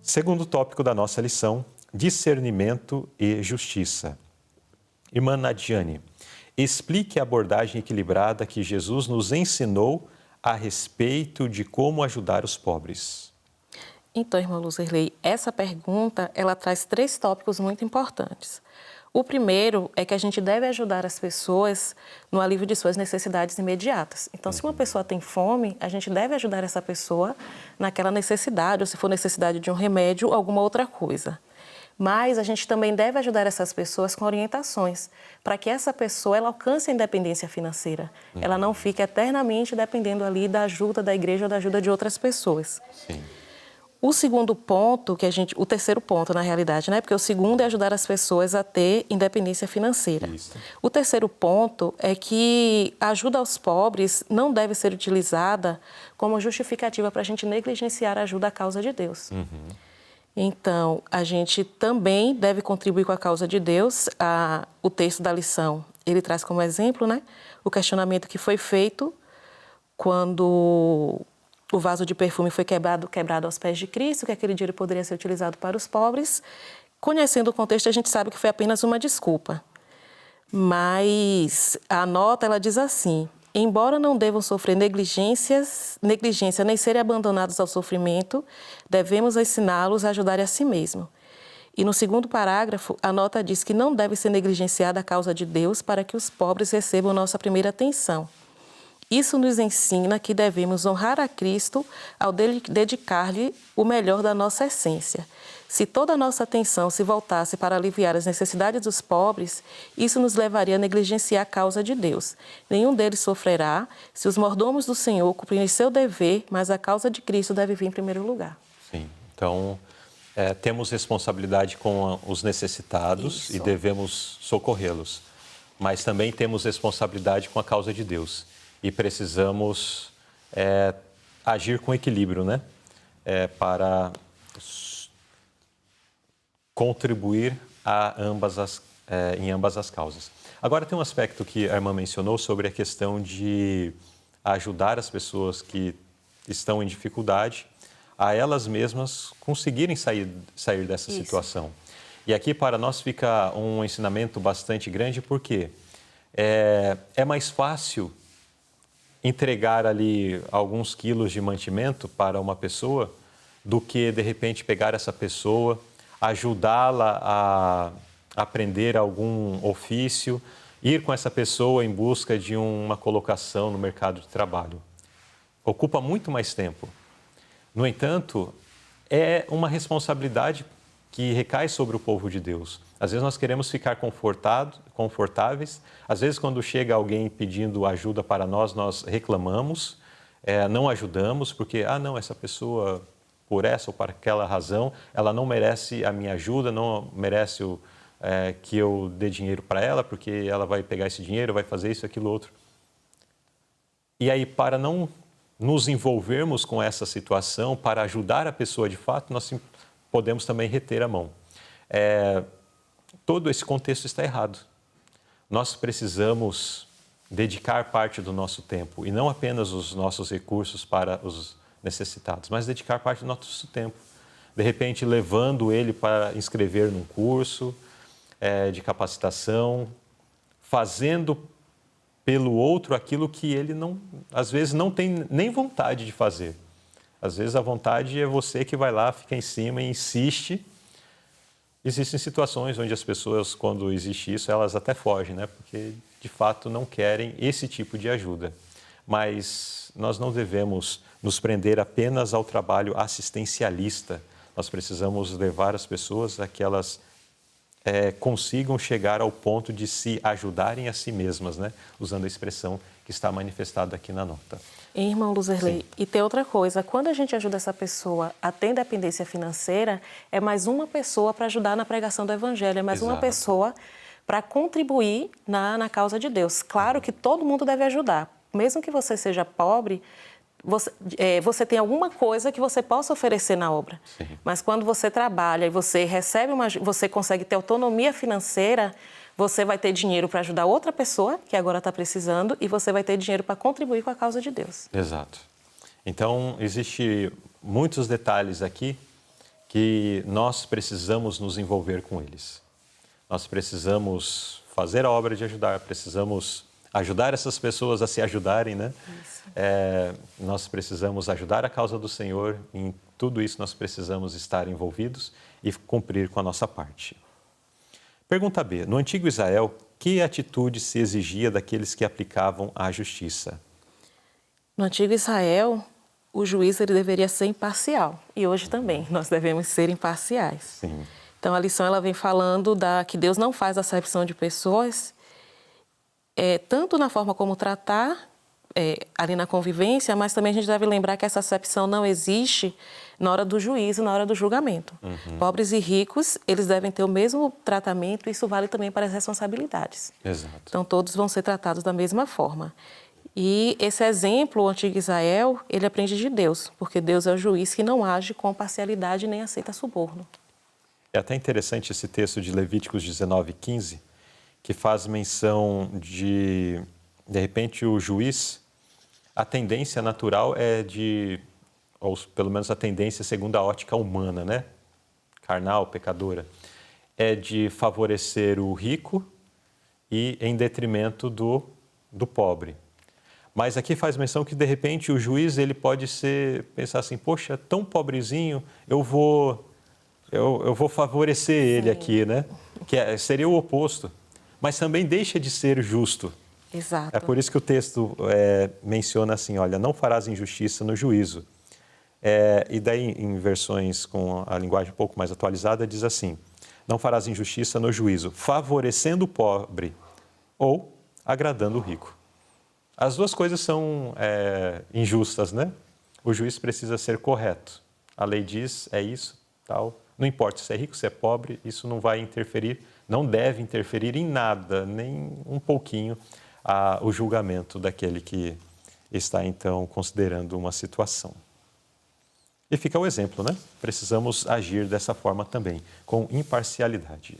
Segundo tópico da nossa lição, discernimento e justiça. Irmã Nadiane, explique a abordagem equilibrada que Jesus nos ensinou a respeito de como ajudar os pobres. Então, irmã Luzerlei, essa pergunta, ela traz 3 tópicos muito importantes. O primeiro é que a gente deve ajudar as pessoas no alívio de suas necessidades imediatas. Então, se uma pessoa tem fome, a gente deve ajudar essa pessoa naquela necessidade, ou se for necessidade de um remédio ou alguma outra coisa. Mas a gente também deve ajudar essas pessoas com orientações, para que essa pessoa ela alcance a independência financeira. Ela não fique eternamente dependendo ali da ajuda da igreja ou da ajuda de outras pessoas. Sim. O segundo ponto, o terceiro ponto na realidade, né? Porque o segundo é ajudar as pessoas a ter independência financeira. Isso. O terceiro ponto é que a ajuda aos pobres não deve ser utilizada como justificativa para a gente negligenciar a ajuda à causa de Deus. Então, a gente também deve contribuir com a causa de Deus. O texto da lição, ele traz como exemplo, né? O questionamento que foi feito quando o vaso de perfume foi quebrado aos pés de Cristo, que aquele dinheiro poderia ser utilizado para os pobres. Conhecendo o contexto, a gente sabe que foi apenas uma desculpa. Mas a nota, ela diz assim: embora não devam sofrer negligência nem serem abandonados ao sofrimento, devemos ensiná-los a ajudar a si mesmo. E no segundo parágrafo, a nota diz que não deve ser negligenciada a causa de Deus para que os pobres recebam nossa primeira atenção. Isso nos ensina que devemos honrar a Cristo ao dedicar-lhe o melhor da nossa essência. Se toda a nossa atenção se voltasse para aliviar as necessidades dos pobres, isso nos levaria a negligenciar a causa de Deus. Nenhum deles sofrerá se os mordomos do Senhor cumprirem seu dever, mas a causa de Cristo deve vir em primeiro lugar. Sim. Então, temos responsabilidade com os necessitados e devemos socorrê-los. Mas também temos responsabilidade com a causa de Deus. E precisamos agir com equilíbrio, né? Para contribuir em ambas as causas. Agora, tem um aspecto que a irmã mencionou sobre a questão de ajudar as pessoas que estão em dificuldade a elas mesmas conseguirem sair dessa situação. E aqui, para nós, fica um ensinamento bastante grande, porque é mais fácil entregar ali alguns quilos de mantimento para uma pessoa do que, de repente, pegar essa pessoa, ajudá-la a aprender algum ofício, ir com essa pessoa em busca de uma colocação no mercado de trabalho. Ocupa muito mais tempo. No entanto, é uma responsabilidade que recai sobre o povo de Deus. Às vezes nós queremos ficar confortáveis. Às vezes, quando chega alguém pedindo ajuda para nós, nós reclamamos, não ajudamos, porque, não, essa pessoa, por essa ou por aquela razão, ela não merece a minha ajuda, não merece que eu dê dinheiro para ela, porque ela vai pegar esse dinheiro, vai fazer isso, aquilo, outro. E aí, para não nos envolvermos com essa situação, para ajudar a pessoa de fato, nós podemos também reter a mão. Todo esse contexto está errado. Nós precisamos dedicar parte do nosso tempo, e não apenas os nossos recursos para os necessitados, mas dedicar parte do nosso tempo. De repente, levando ele para inscrever num curso de capacitação, fazendo pelo outro aquilo que ele às vezes não tem nem vontade de fazer. Às vezes a vontade é você que vai lá, fica em cima e insiste. Existem situações onde as pessoas, quando existe isso, elas até fogem, né? Porque, de fato, não querem esse tipo de ajuda. Mas nós não devemos nos prender apenas ao trabalho assistencialista. Nós precisamos levar as pessoas a que elas consigam chegar ao ponto de se ajudarem a si mesmas, né? Usando a expressão que está manifestada aqui na nota. Irmão Luzerlei, e tem outra coisa, quando a gente ajuda essa pessoa a ter independência financeira, é mais uma pessoa para ajudar na pregação do Evangelho, é mais uma pessoa para contribuir na causa de Deus. Claro que todo mundo deve ajudar, mesmo que você seja pobre, você tem alguma coisa que você possa oferecer na obra. Sim. Mas quando você trabalha e você recebe você consegue ter autonomia financeira, você vai ter dinheiro para ajudar outra pessoa que agora está precisando e você vai ter dinheiro para contribuir com a causa de Deus. Exato. Então, existem muitos detalhes aqui que nós precisamos nos envolver com eles. Nós precisamos fazer a obra de ajudar, precisamos ajudar essas pessoas a se ajudarem, né? Nós precisamos ajudar a causa do Senhor. Em tudo isso nós precisamos estar envolvidos e cumprir com a nossa parte. Pergunta B. No antigo Israel, que atitude se exigia daqueles que aplicavam a justiça? No antigo Israel, o juiz ele deveria ser imparcial. E hoje também nós devemos ser imparciais. Sim. Então, a lição ela vem falando que Deus não faz acepção de pessoas, tanto na forma como tratar, ali na convivência, mas também a gente deve lembrar que essa acepção não existe na hora do juízo, na hora do julgamento. Pobres e ricos, eles devem ter o mesmo tratamento, e isso vale também para as responsabilidades. Exato. Então, todos vão ser tratados da mesma forma. E esse exemplo, o antigo Israel, ele aprende de Deus, porque Deus é o juiz que não age com parcialidade nem aceita suborno. É até interessante esse texto de Levíticos 19:15, que faz menção de repente, o juiz, a tendência natural é ou pelo menos a tendência segundo a ótica humana, né? Carnal, pecadora, é de favorecer o rico e em detrimento do pobre. Mas aqui faz menção que, de repente, o juiz ele pode pensar assim, poxa, tão pobrezinho, eu vou favorecer ele aqui, né? Seria o oposto. Mas também deixa de ser justo. Exato. É por isso que o texto menciona assim, olha, não farás injustiça no juízo. E daí, em versões com a linguagem um pouco mais atualizada, diz assim, não farás injustiça no juízo, favorecendo o pobre ou agradando o rico. As duas coisas são injustas, né? O juiz precisa ser correto. A lei diz, é isso, tal. Não importa se é rico, se é pobre, isso não vai interferir, não deve interferir em nada, nem um pouquinho, o julgamento daquele que está, então, considerando uma situação. E fica o exemplo, né? Precisamos agir dessa forma também, com imparcialidade.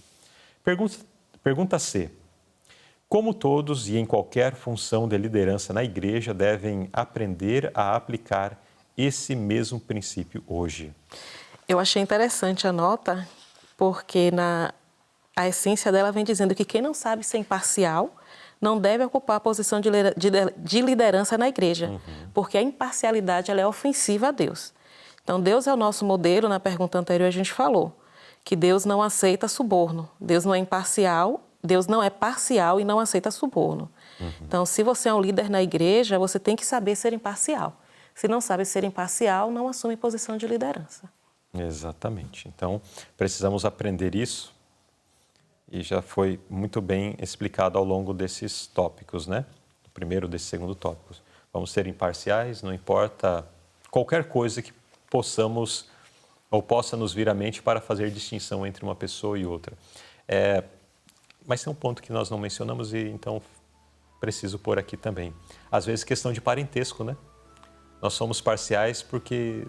Pergunta C. Como todos e em qualquer função de liderança na igreja devem aprender a aplicar esse mesmo princípio hoje? Eu achei interessante a nota, porque a essência dela vem dizendo que quem não sabe ser imparcial não deve ocupar a posição de liderança na igreja, porque a imparcialidade ela é ofensiva a Deus. Então, Deus é o nosso modelo, na pergunta anterior a gente falou, que Deus não aceita suborno, Deus não é imparcial, Deus não é parcial e não aceita suborno. Então, se você é um líder na igreja, você tem que saber ser imparcial. Se não sabe ser imparcial, não assume posição de liderança. Exatamente. Então, precisamos aprender isso e já foi muito bem explicado ao longo desses tópicos, né? Do primeiro, desse segundo tópico. Vamos ser imparciais, não importa qualquer coisa que possamos ou possa nos vir à mente para fazer distinção entre uma pessoa e outra. Mas tem um ponto que nós não mencionamos e então preciso pôr aqui também. Às vezes questão de parentesco, né? Nós somos parciais porque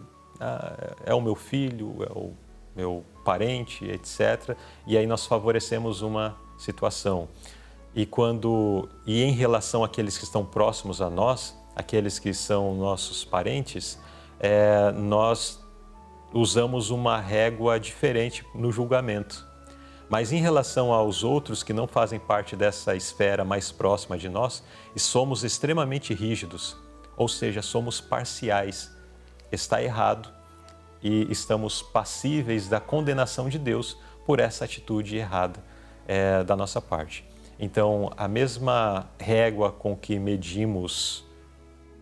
é o meu filho, é o meu parente, etc. E aí nós favorecemos uma situação. E em relação àqueles que estão próximos a nós, aqueles que são nossos parentes, nós usamos uma régua diferente no julgamento. Mas em relação aos outros que não fazem parte dessa esfera mais próxima de nós, somos extremamente rígidos, ou seja, somos parciais. Está errado e estamos passíveis da condenação de Deus por essa atitude errada da nossa parte. Então, a mesma régua com que medimos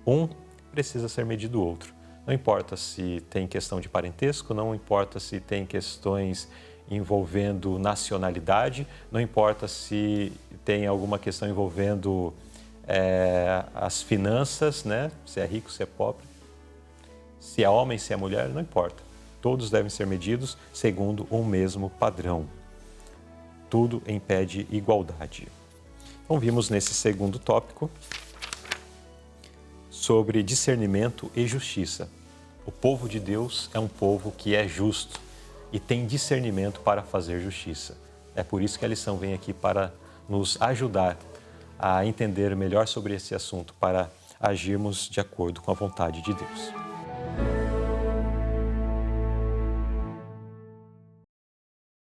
um, precisa ser medido o outro. Não importa se tem questão de parentesco, não importa se tem questões envolvendo nacionalidade, não importa se tem alguma questão envolvendo as finanças, né? Se é rico, se é pobre, se é homem, se é mulher, não importa. Todos devem ser medidos segundo um mesmo padrão. Tudo em pé de igualdade. Então, vimos nesse segundo tópico sobre discernimento e justiça. O povo de Deus é um povo que é justo e tem discernimento para fazer justiça. É por isso que a lição vem aqui para nos ajudar a entender melhor sobre esse assunto, para agirmos de acordo com a vontade de Deus.